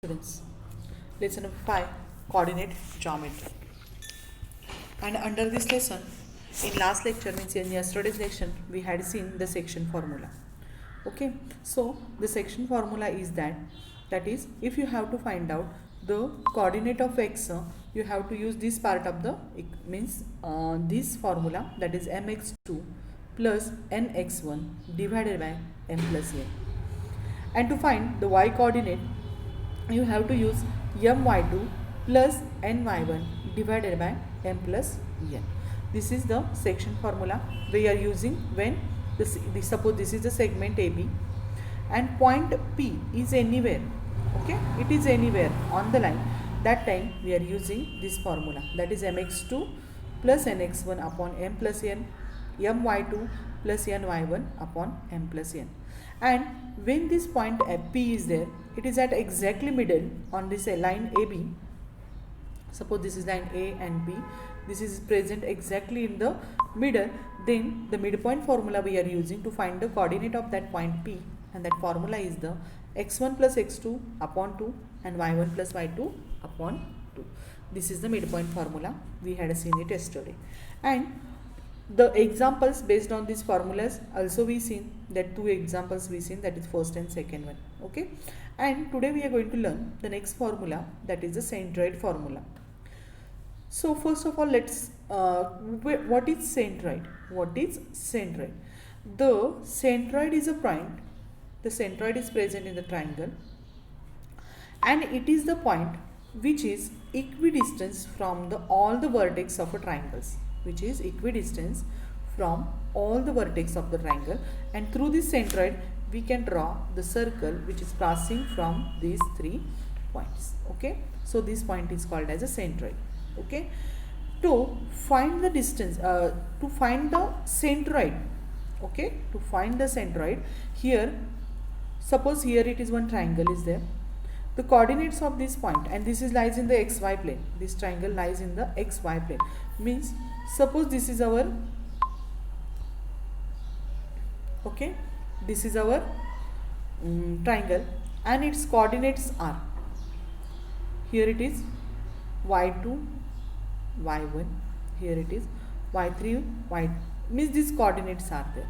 Students, lesson number 5, coordinate geometry. And under this lesson, in last lecture, means in yesterday's lesson, we had seen the section formula. Okay, so the section formula is that is, if you have to find out the coordinate of x, you have to use this part of the means this formula, that is mx2 plus nx1 divided by m plus n. And to find the y coordinate, you have to use my2 plus ny1 divided by m plus n. This is the section formula we are using when suppose this is the segment AB and point P is anywhere. Okay, it is anywhere on the line. That time we are using this formula, that is mx2 plus nx1 upon m plus n, my2 plus ny1 upon m plus n. And when this point P is there, it is at exactly middle on this line AB. Suppose this is line A and B, this is present exactly in the middle, then the midpoint formula we are using to find the coordinate of that point P, and that formula is the x1 plus x2 upon 2 and y1 plus y2 upon 2. This is the midpoint formula, we had seen it yesterday. And the examples based on these formulas also we seen, that two examples we seen, that is first and second one. Okay, and today we are going to learn the next formula, that is the centroid formula. So first of all, let's what is centroid? What is centroid? The centroid is a point. The centroid is present in the triangle, and it is the point which is equidistant from all the vertex of a triangles, which is equidistant from all the vertex of the triangle, and through this centroid we can draw the circle which is passing from these 3 points. Okay, so this point is called as a centroid. Okay, to find the distance, to find the centroid, okay, to find the centroid, here suppose here it is one triangle is there, the coordinates of this point, and this is lies in the xy plane, this triangle lies in the xy plane, means suppose this is our, okay, this is our triangle, and its coordinates are, here it is y2 y1, here it is y3 y, means these coordinates are there.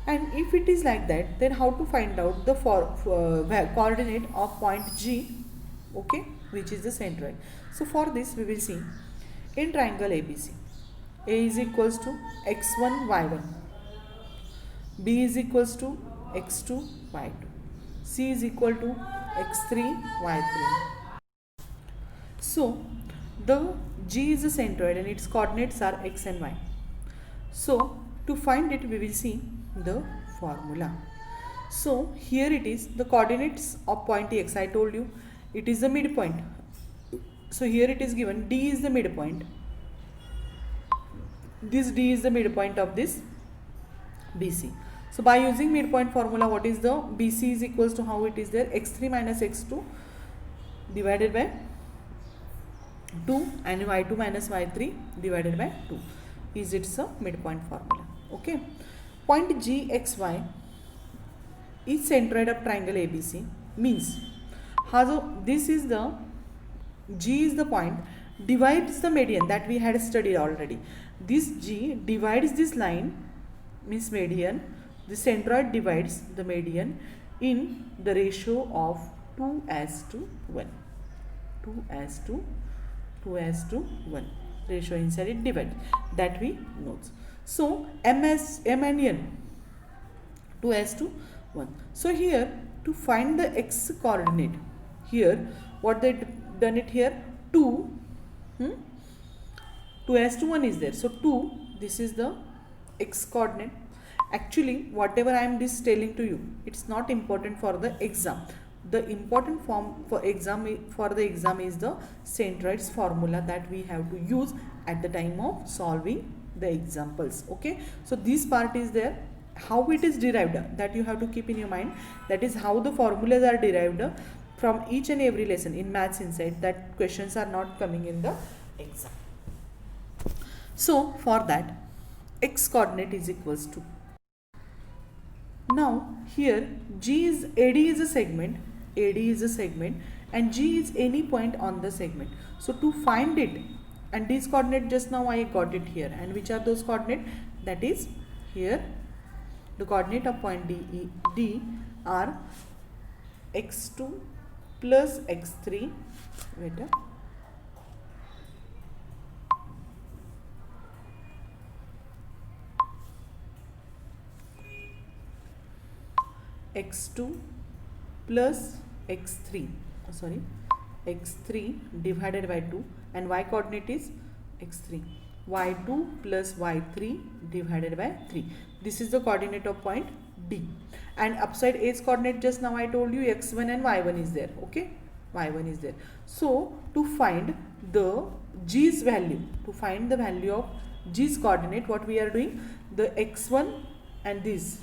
And if it is like that, then how to find out the coordinate of point G, okay, which is the centroid? So for this we will see in triangle ABC, A is equals to x1 y1, B is equals to x2 y2, C is equal to x3 y3. So the G is the centroid and its coordinates are x and y. So to find it, we will see the formula. So here it is, the coordinates of point X, I told you it is the midpoint. So here it is given D is the midpoint. This D is the midpoint of this BC. So by using midpoint formula, what is the BC is equals to, how it is there, x3 minus x2 divided by 2 and y2 minus y3 divided by 2 is its a midpoint formula. Okay, point GXY is centroid of triangle ABC, means this is the G is the point, divides the median that we had studied already. This G divides this line, means median, the centroid divides the median in the ratio of 2:1. 2:1 ratio inside it divides, that we notes. So M and N 2:1. So here to find the x coordinate, here what they done it here, 2:1 is there. So 2, this is the x coordinate. Actually whatever I am this telling to you, it's not important for the exam. The important form for the exam is the centroids formula that we have to use at the time of solving the examples. Okay, so this part is there. How it is derived, that you have to keep in your mind, that is how the formulas are derived from each and every lesson in Maths Inside, that questions are not coming in the exam. So for that, x coordinate is equals to, now here AD is a segment, and G is any point on the segment. So to find it, and these coordinate just now I got it here, and which are those coordinate? That is here the coordinate of point D are x2 plus x3, wait x2 plus x3, x3 divided by 2, and y coordinate is x3, y2 plus y3 divided by 3. This is the coordinate of point D, and upside A's coordinate just now I told you x1 and y1 is there, okay, y1 is there. So to find the G's value, to find the value of G's coordinate, what we are doing, the x1 and this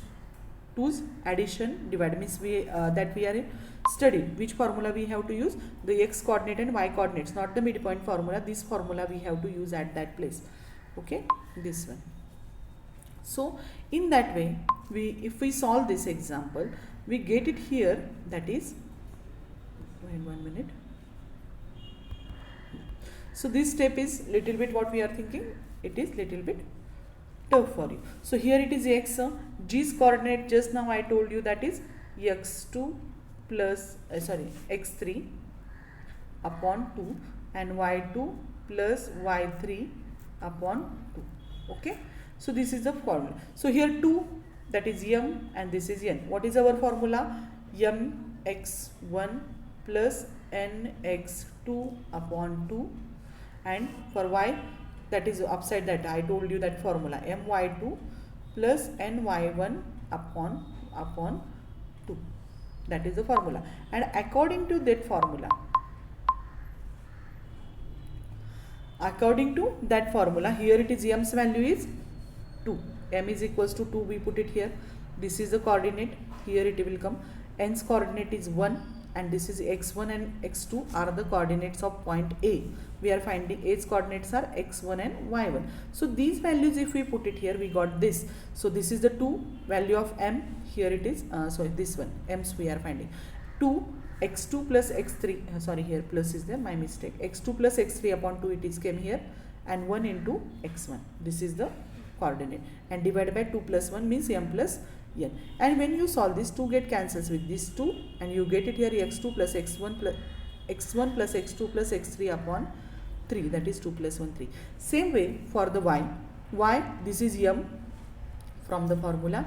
2's addition divided means we that we are studied. Which formula we have to use? The x coordinate and y coordinates, not the midpoint formula. This formula we have to use at that place, okay, this one. So in that way, if we solve this example, we get it here, that is, wait 1 minute. So this step is little bit what we are thinking, it is little bit tough for you. So here it is x, G's coordinate just now I told you, that is x2 plus x3 upon 2 and y2 plus y3 upon 2, okay. So this is the formula. So here 2, that is m, and this is n. What is our formula? mx1 plus nx2 upon 2, and for y, that is upside that I told you that formula, my2 plus ny1 upon 2. That is the formula, and according to that formula, here it is m's value is 2, m is equals to 2, we put it here. This is the coordinate, here it will come. N's coordinate is 1, and this is x1 and x2 are the coordinates of point A. We are finding A's coordinates are x1 and y1. So these values if we put it here, we got this. So this is the 2 value of m, here it is, this one, m's we are finding. 2 x2 plus x3, here plus is there, my mistake, x2 plus x3 upon 2 it is came here, and 1 into x1, this is the coordinate, and divided by 2 plus 1 means m plus n. And when you solve this, 2 get cancels with this 2, and you get it here x2 plus x1 plus x2 plus x3 upon 3, that is 2 plus 1 3. Same way for the y, this is m from the formula,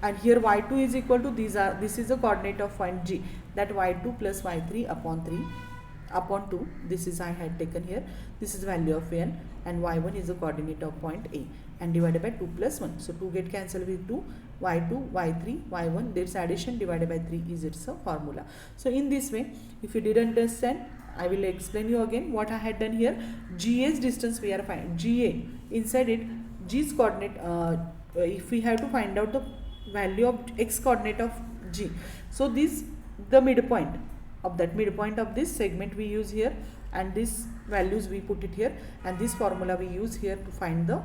and here y2 is equal to this is the coordinate of point G, that y2 plus y3 upon 3 upon 2, this is I had taken here, this is the value of n, and y1 is the coordinate of point A, and divided by 2 plus 1. So 2 get cancelled with 2, y2, y3, y1, this addition divided by 3 is its a formula. So in this way, if you didn't understand, I will explain you again what I had done here. GA's distance we are finding, GA, inside it, G's coordinate, if we have to find out the value of x coordinate of G, so this the midpoint of that midpoint of this segment we use here, and this values we put it here, and this formula we use here to find the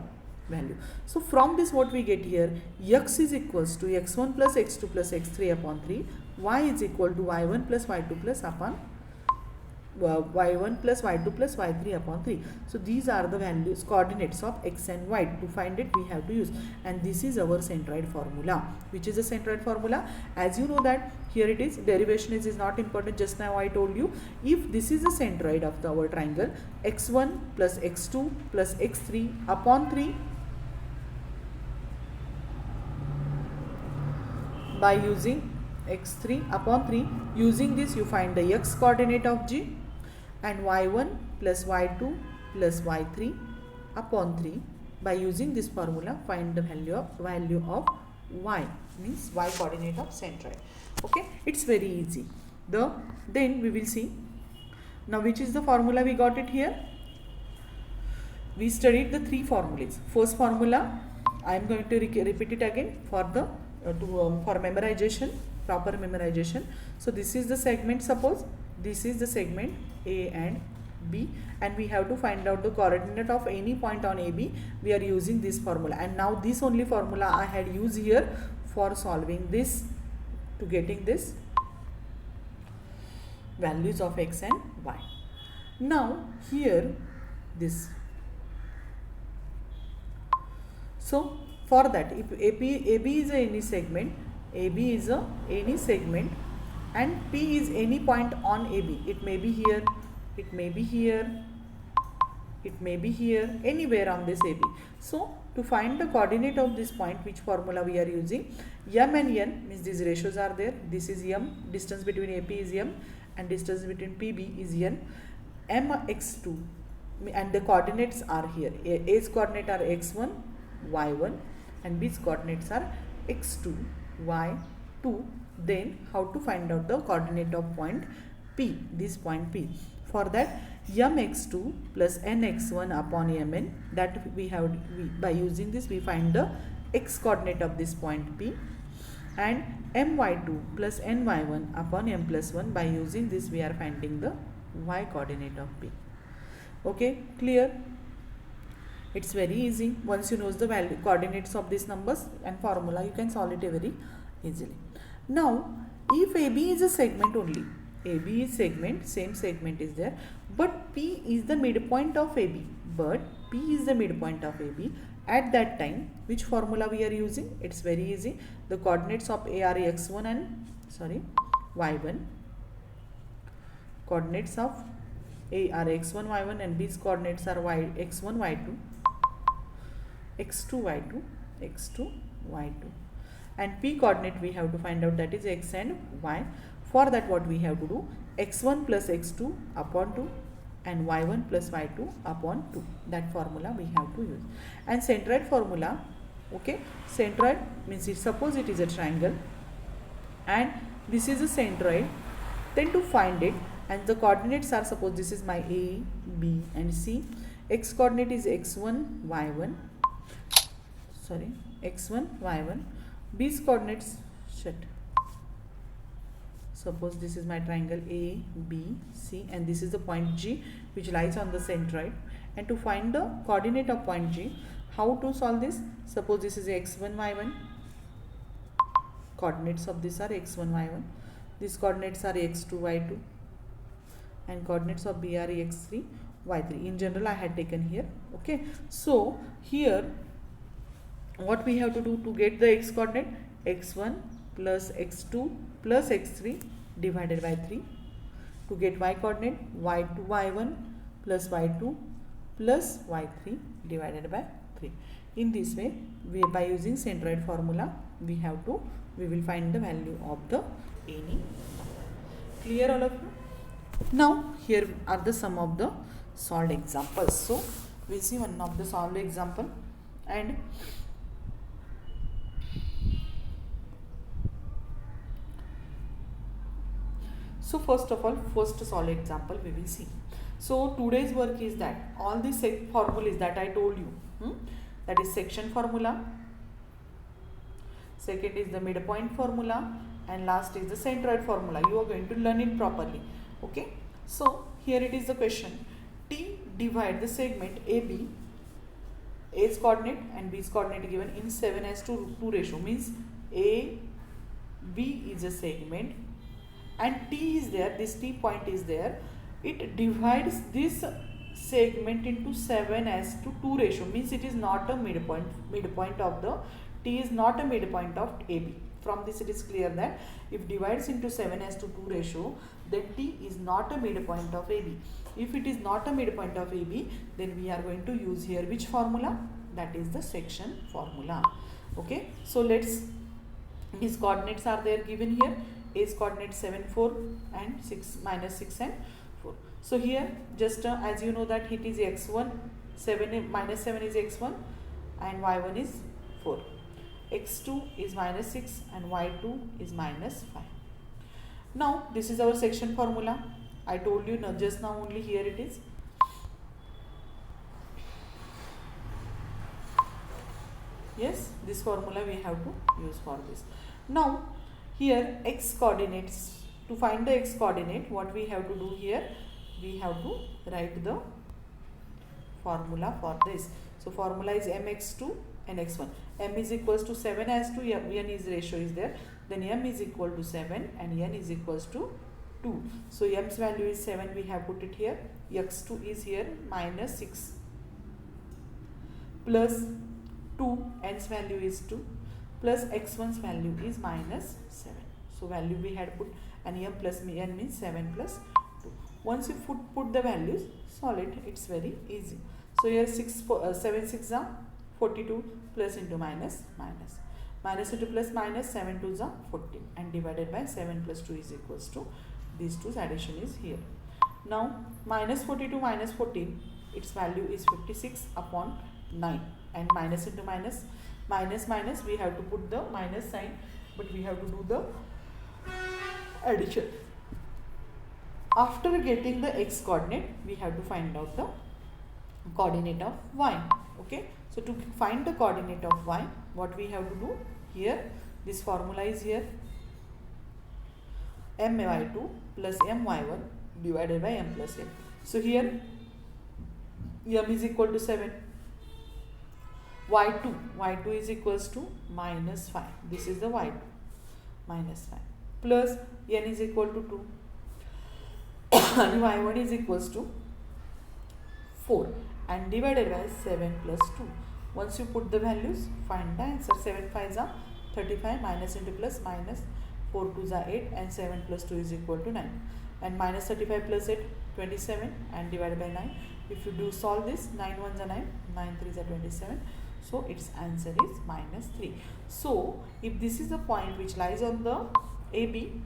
value. So from this what we get here, x is equals to x1 plus x2 plus x3 upon 3, y is equal to y1 plus y2 plus upon y1 plus y2 plus y3 upon 3. So these are the values, coordinates of x and y. To find it we have to use, and this is our centroid formula. Which is the centroid formula? As you know that here it is, derivation is not important, just now I told you, if this is the centroid of our triangle, x1 plus x2 plus x3 upon 3, by using x3 upon 3, using this you find the x coordinate of G, and y1 plus y2 plus y3 upon 3. By using this formula, find the value of y, means y coordinate of centroid. Okay, it's very easy. Then we will see now which is the formula we got it here. We studied the 3 formulas. First formula, I am going to repeat it again for the for memorization, proper memorization. So this is the segment, suppose this is the segment A and B, and we have to find out the coordinate of any point on AB. We are using this formula, and now this only formula I had used here for solving this, to getting this values of x and y. Now here this. So for that, if AB is any segment, AB is any segment, and P is any point on AB. It may be here, it may be here, it may be here, anywhere on this AB. So to find the coordinate of this point, which formula we are using? M and N means these ratios are there. This is M, distance between AP is M, and distance between PB is N. Mx2, and the coordinates are here. A's coordinate are x1, y1, and B's coordinates are x2, y2. Then how to find out the coordinate of point P, this point P? For that, mx2 plus nx1 upon mn, that by using this we find the x coordinate of this point P, and my2 plus ny1 upon m plus 1, by using this we are finding the y coordinate of P. Okay, clear? It's very easy. Once you know the value coordinates of these numbers and formula, you can solve it very easily. Now if AB is a segment only, AB is segment, same segment is there, but P is the midpoint of AB, at that time, which formula we are using? It's very easy. The coordinates of A are x1 and y1. Coordinates of A are x1, y1, and B's coordinates are x1, y2, x2, y2, x2, y2. And P coordinate we have to find out, that is x and y. For that, what we have to do? x1 plus x2 upon 2 and y1 plus y2 upon 2. That formula we have to use. And centroid formula, okay, centroid means suppose it is a triangle and this is a centroid, then to find it, and the coordinates are, suppose this is my A, B and C. X coordinate is x1, y1, x1, y1. B's coordinates, suppose this is my triangle A, B, C, and this is the point G which lies on the centroid. And to find the coordinate of point G, how to solve this? Suppose this is x1, y1. Coordinates of this are x1, y1. These coordinates are x2, y2. And coordinates of B are x3, y3. In general, I had taken here. Okay. So here, what we have to do to get the x coordinate? x1 plus x2 plus x3 divided by 3. To get y coordinate, y2, y1 plus y2 plus y3 divided by 3. In this way, by using centroid formula, we will find the value of the any. Clear all of you? Now here are the some of the solved examples. So we'll see one of the solved example. And so first of all, first solved example we will see. So today's work is that all these formulas that I told you, that is section formula, second is the midpoint formula, and last is the centroid formula. You are going to learn it properly. Okay. So here it is the question. T divide the segment AB, A's coordinate and B's coordinate given in 7:2 ratio, means AB is a segment and T is there, this T point is there. It divides this segment into 7:2 ratio, means it is not a midpoint of the T is not a midpoint of AB. From this it is clear that if divides into 7:2 ratio, then T is not a midpoint of AB. If it is not a midpoint of AB, then we are going to use here which formula? That is the section formula. Okay. So let's, his coordinates are there given here. A's coordinate 7, 4 and 6, minus 6 and 4. So here just as you know that it is x1, 7 minus 7 is x1 and y1 is 4. x2 is minus 6 and y2 is minus 5. Now this is our section formula. I told you just now only, here it is. Yes, this formula we have to use for this. Now here x coordinates, to find the x coordinate, what we have to do here? We have to write the formula for this. So formula is mx2 and x1. M is equals to 7:2, n is ratio is there. Then m is equal to 7 and n is equals to 2. So m's value is 7, we have put it here. x2 is here minus 6 plus 2, n's value is 2 plus x1's value is minus 7. So value we had put, and m plus n means 7 plus 2. Once you put the values, solve it, it's very easy. So here 7 6 are 42 plus into minus minus. Minus into plus minus, 7 2s are 14 and divided by 7 plus 2 is equals to, these two's addition is here. Now minus 42 minus 14, its value is 56 upon 9, and minus into minus, minus minus, we have to put the minus sign, but we have to do the addition. After getting the x coordinate, we have to find out the coordinate of y. Okay, so to find the coordinate of y, what we have to do here, this formula is here, my2 plus my1 divided by m plus n. So here m is equal to 7, y2 is equals to minus 5, this is the y2, minus 5, plus n is equal to 2 and y1 is equals to 4 and divided by 7 plus 2. Once you put the values, find the answer. 7 5s are 35, minus into plus minus, 4 2s are 8 and 7 plus 2 is equal to 9, and minus 35 plus 8 27 and divided by 9. If you do solve this, 9 1s are 9, 9 3s are 27, so its answer is minus 3. So if this is the point which lies on the AB,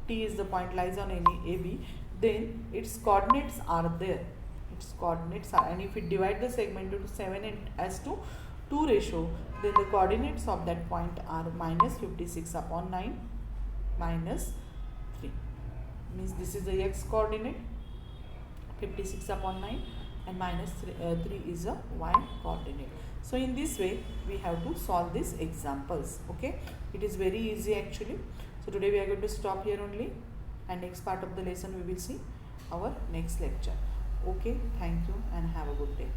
T is the point lies on any AB, then its coordinates are there. Its coordinates are, and if we divide the segment into 7 and as to 2 ratio, then the coordinates of that point are minus 56 upon 9 minus 3. Means this is the x coordinate, 56 upon 9, and minus 3 is a y coordinate. So in this way we have to solve these examples. Okay, it is very easy actually. So today we are going to stop here only, and next part of the lesson we will see our next lecture. Okay, thank you and have a good day.